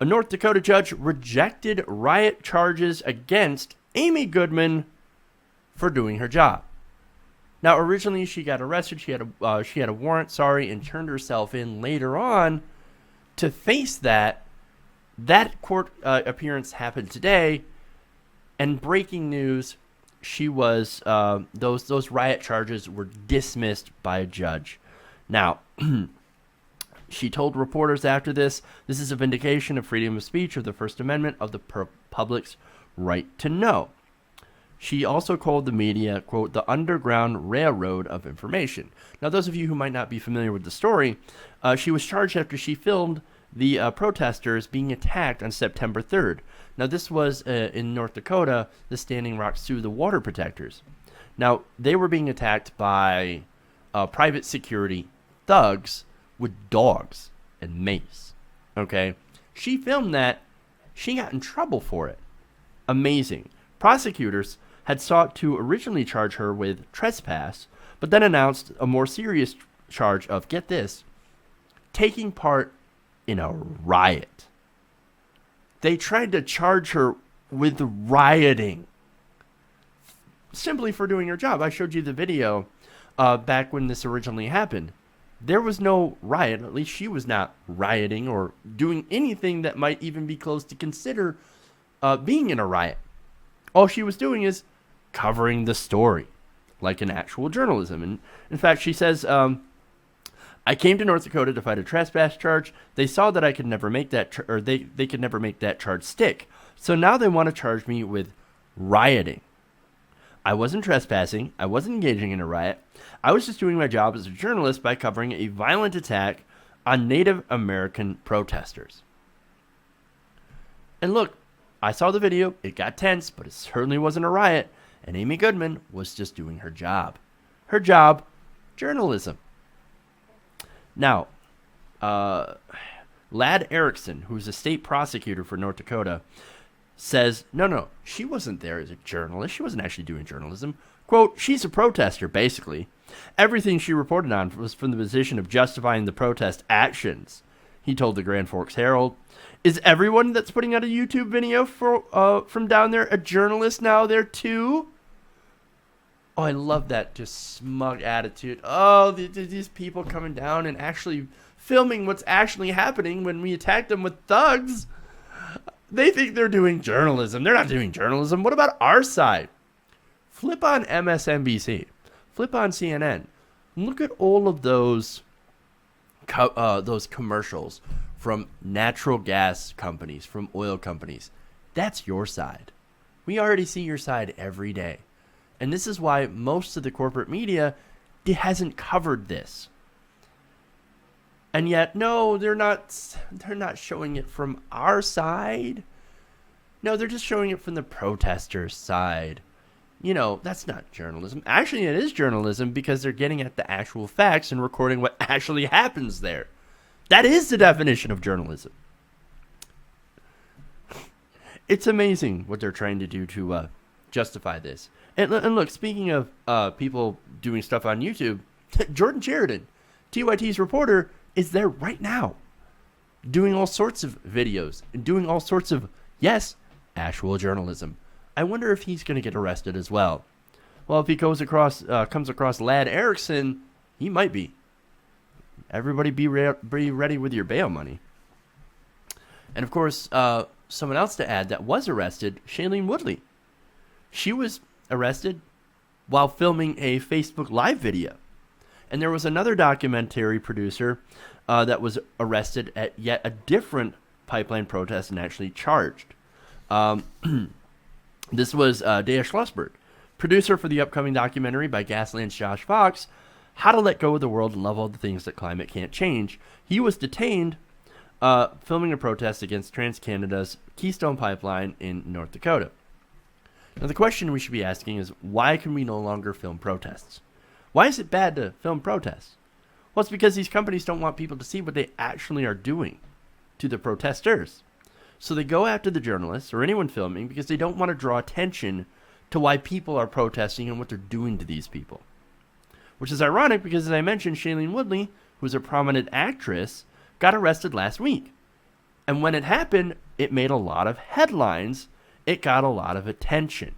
A North Dakota judge rejected riot charges against Amy Goodman for doing her job. Now, originally she got arrested. She had a warrant, and turned herself in later on to face that. That court appearance happened today, and breaking news: she was those riot charges were dismissed by a judge. Now, she told reporters after this is a vindication of freedom of speech, of the First Amendment, of the public's right to know. She also called the media, quote, the Underground Railroad of information. Now, those of you who might not be familiar with the story, she was charged after she filmed the protesters being attacked on September 3rd. Now, this was in North Dakota, the Standing Rock Sioux, the water protectors. Now, they were being attacked by private security thugs with dogs and mace. Okay? She filmed that. She got in trouble for it. Amazing. Prosecutors had sought to originally charge her with trespass, but then announced a more serious charge of, get this, taking part in a riot. They tried to charge her with rioting simply for doing her job. I showed you the video back when this originally happened. There was no riot. At least she was not rioting or doing anything that might even be close to consider being in a riot. All she was doing is covering the story like an actual journalism. And in fact, she says, I came to North Dakota to fight a trespass charge. They saw that I could never make that, they could never make that charge stick. So now they want to charge me with rioting. I wasn't trespassing. I wasn't engaging in a riot. I was just doing my job as a journalist by covering a violent attack on Native American protesters. And look, I saw the video. It got tense, but it certainly wasn't a riot. And Amy Goodman was just doing her job. Her job, journalism. Now, Ladd Erickson, who's a state prosecutor for North Dakota, says, no, she wasn't there as a journalist. She wasn't actually doing journalism. Quote, she's a protester, basically. Everything she reported on was from the position of justifying the protest actions, he told the Grand Forks Herald. Is everyone that's putting out a YouTube video from down there a journalist now there too? Oh, I love that just smug attitude. Oh, these people coming down and actually filming what's actually happening when we attack them with thugs. They think they're doing journalism. They're not doing journalism. What about our side? Flip on MSNBC. Flip on CNN. Look at all of those commercials from natural gas companies, from oil companies. That's your side. We already see your side every day. And this is why most of the corporate media hasn't covered this. And yet, no, they're not showing it from our side. No, they're just showing it from the protesters' side. You know, that's not journalism. Actually, it is journalism because they're getting at the actual facts and recording what actually happens there. That is the definition of journalism. It's amazing what they're trying to do to justify this. And look, speaking of people doing stuff on YouTube, Jordan Sheridan, TYT's reporter, is there right now doing all sorts of videos and doing all sorts of, yes, actual journalism. I wonder if he's going to get arrested as well. Well, if he comes across Ladd Erickson, he might be. Everybody be ready with your bail money. And of course, someone else to add that was arrested, Shailene Woodley. She was arrested while filming a Facebook Live video. And there was another documentary producer that was arrested at yet a different pipeline protest and actually charged. This was Dea Schlossberg, producer for the upcoming documentary by Gasland's Josh Fox, How to Let Go of the World and Love All the Things That Climate Can't Change. He was detained filming a protest against TransCanada's Keystone Pipeline in North Dakota. Now, the question we should be asking is, why can we no longer film protests? Why is it bad to film protests? Well, it's because these companies don't want people to see what they actually are doing to the protesters. So they go after the journalists or anyone filming because they don't want to draw attention to why people are protesting and what they're doing to these people. Which is ironic because, as I mentioned, Shailene Woodley, who's a prominent actress, got arrested last week. And when it happened, it made a lot of headlines. It got a lot of attention.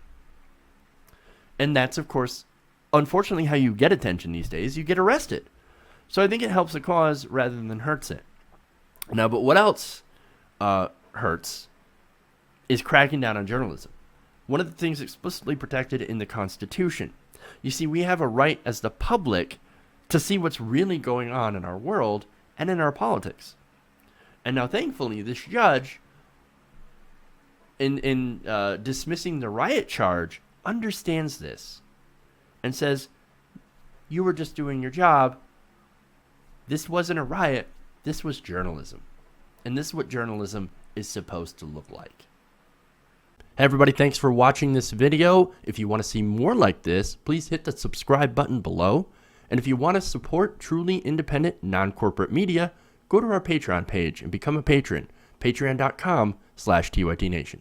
And that's, of course, unfortunately how you get attention these days. You get arrested. So I think it helps the cause rather than hurts it. Now, but what else hurts is cracking down on journalism. One of the things explicitly protected in the Constitution. You see, we have a right as the public to see what's really going on in our world and in our politics. And now, thankfully, this judge, in dismissing the riot charge, understands this and says, you were just doing your job. This wasn't a riot. This was journalism. And this is what journalism is supposed to look like. Hey everybody, thanks for watching this video. If you want to see more like this, please hit the subscribe button below. And if you want to support truly independent, non-corporate media, go to our Patreon page and become a patron. Patreon.com/TYTNation.